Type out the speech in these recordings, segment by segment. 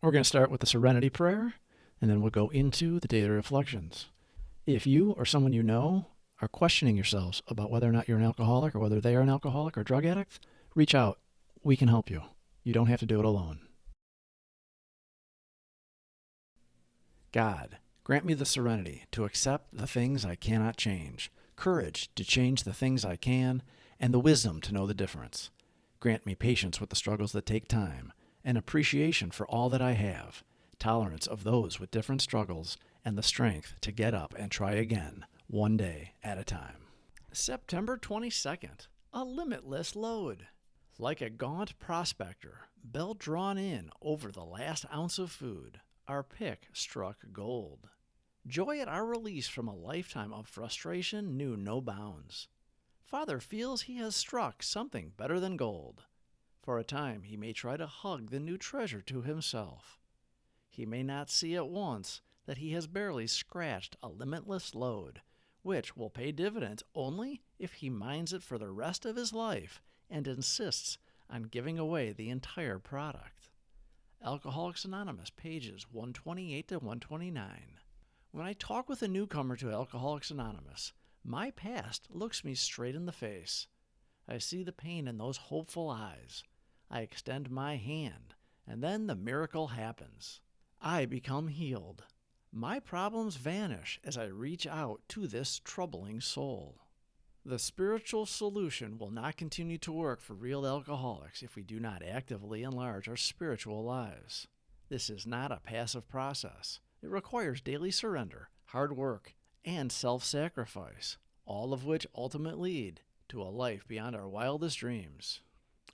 We're going to start with the Serenity Prayer, and then we'll go into the daily reflections. If you or someone you know are questioning yourselves about whether or not you're an alcoholic or whether they are an alcoholic or drug addict, reach out. We can help you. You don't have to do it alone. God, grant me the serenity to accept the things I cannot change, courage to change the things I can, and the wisdom to know the difference. Grant me patience with the struggles that take time, and appreciation for all that I have, tolerance of those with different struggles, and the strength to get up and try again, one day at a time. September 22nd, a limitless load. Like a gaunt prospector, belt drawn in over the last ounce of food, our pick struck gold. Joy at our release from a lifetime of frustration knew no bounds. Father feels he has struck something better than gold. For a time he may try to hug the new treasure to himself. He may not see at once that he has barely scratched a limitless load, which will pay dividends only if he mines it for the rest of his life and insists on giving away the entire product. Alcoholics Anonymous, pages 128 to 129. When I talk with a newcomer to Alcoholics Anonymous, my past looks me straight in the face. I see the pain in those hopeful eyes. I extend my hand, and then the miracle happens. I become healed. My problems vanish as I reach out to this troubling soul. The spiritual solution will not continue to work for real alcoholics if we do not actively enlarge our spiritual lives. This is not a passive process. It requires daily surrender, hard work, and self-sacrifice, all of which ultimately lead to a life beyond our wildest dreams.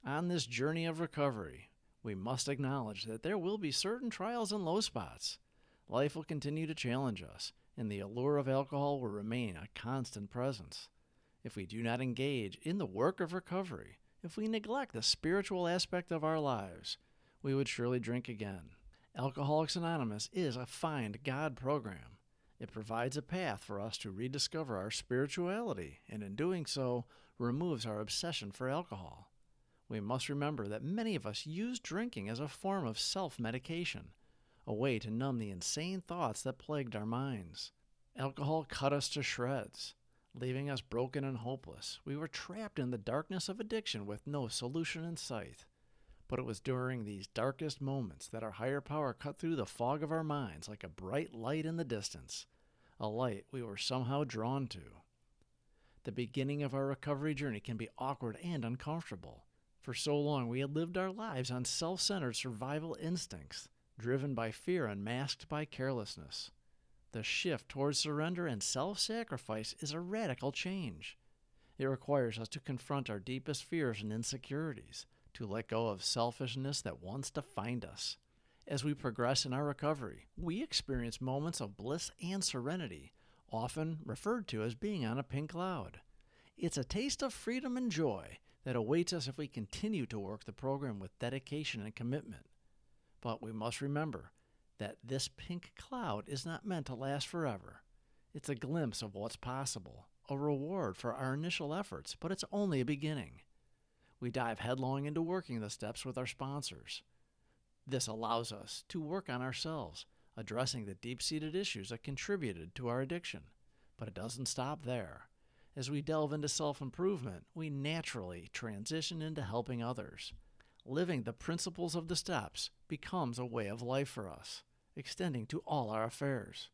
On this journey of recovery, we must acknowledge that there will be certain trials and low spots. Life will continue to challenge us, and the allure of alcohol will remain a constant presence. If we do not engage in the work of recovery, if we neglect the spiritual aspect of our lives, we would surely drink again. Alcoholics Anonymous is a Find God program. It provides a path for us to rediscover our spirituality, and in doing so, removes our obsession for alcohol. We must remember that many of us use drinking as a form of self-medication, a way to numb the insane thoughts that plagued our minds. Alcohol cut us to shreds, leaving us broken and hopeless. We were trapped in the darkness of addiction with no solution in sight. But it was during these darkest moments that our higher power cut through the fog of our minds like a bright light in the distance, a light we were somehow drawn to. The beginning of our recovery journey can be awkward and uncomfortable. For so long we had lived our lives on self-centered survival instincts, driven by fear and masked by carelessness. The shift towards surrender and self-sacrifice is a radical change. It requires us to confront our deepest fears and insecurities, to let go of selfishness that once defined us. As we progress in our recovery, we experience moments of bliss and serenity, often referred to as being on a pink cloud. It's a taste of freedom and joy that awaits us if we continue to work the program with dedication and commitment. But we must remember that this pink cloud is not meant to last forever. It's a glimpse of what's possible, a reward for our initial efforts, but it's only a beginning. We dive headlong into working the steps with our sponsors. This allows us to work on ourselves, addressing the deep-seated issues that contributed to our addiction. But it doesn't stop there. As we delve into self-improvement, we naturally transition into helping others. Living the principles of the steps becomes a way of life for us, extending to all our affairs.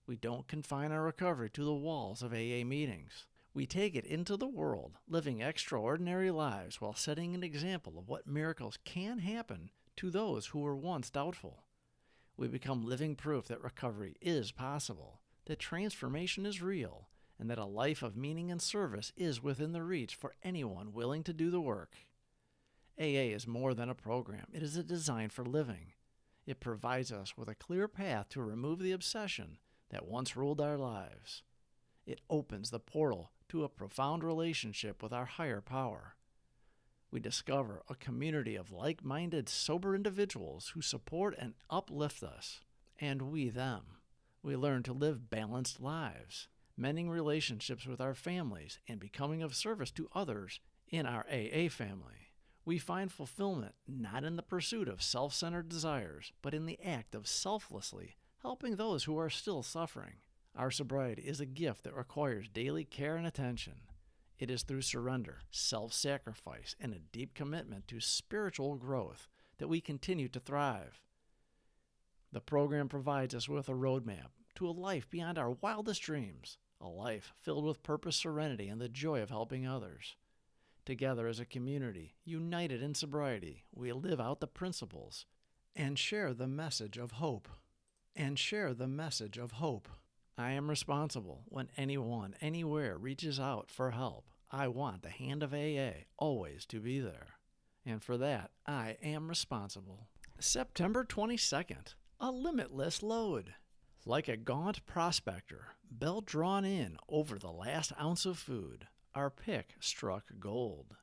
We don't confine our recovery to the walls of AA meetings. We take it into the world, living extraordinary lives while setting an example of what miracles can happen to those who were once doubtful. We become living proof that recovery is possible, that transformation is real, and that a life of meaning and service is within the reach for anyone willing to do the work. AA is more than a program. It is a design for living. It provides us with a clear path to remove the obsession that once ruled our lives. It opens the portal to a profound relationship with our higher power. We discover a community of like-minded, sober individuals who support and uplift us, and we them. We learn to live balanced lives, mending relationships with our families and becoming of service to others in our AA family. We find fulfillment not in the pursuit of self-centered desires, but in the act of selflessly helping those who are still suffering. Our sobriety is a gift that requires daily care and attention. It is through surrender, self-sacrifice, and a deep commitment to spiritual growth that we continue to thrive. The program provides us with a roadmap to a life beyond our wildest dreams, a life filled with purpose, serenity, and the joy of helping others. Together as a community, united in sobriety, we live out the principles and share the message of hope. I am responsible when anyone, anywhere reaches out for help. I want the hand of AA always to be there. And for that, I am responsible. September 22nd, a limitless LODE. Like a gaunt prospector, belt drawn in over the last ounce of food, our pick struck gold.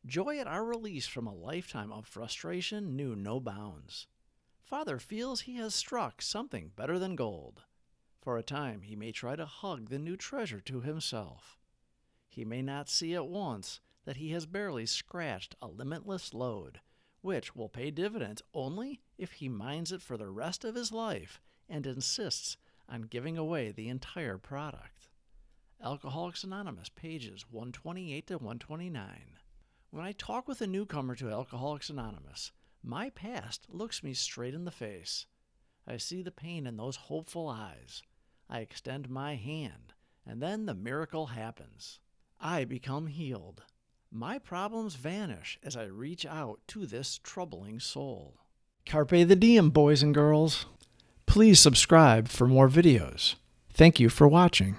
Joy at our release from a lifetime of frustration knew no bounds. Father feels he has struck something better than gold. For a time he may try to hug the new treasure to himself. He may not see at once that he has barely scratched a limitless LODE, which will pay dividends only if he mines it for the rest of his life and insists on giving away the entire product. Alcoholics Anonymous, pages 128 to 129. When I talk with a newcomer to Alcoholics Anonymous, my past looks me straight in the face. I see the pain in those hopeful eyes. I extend my hand, and then the miracle happens. I become healed. My problems vanish as I reach out to this troubling soul. Carpe the diem, boys and girls. Please subscribe for more videos. Thank you for watching.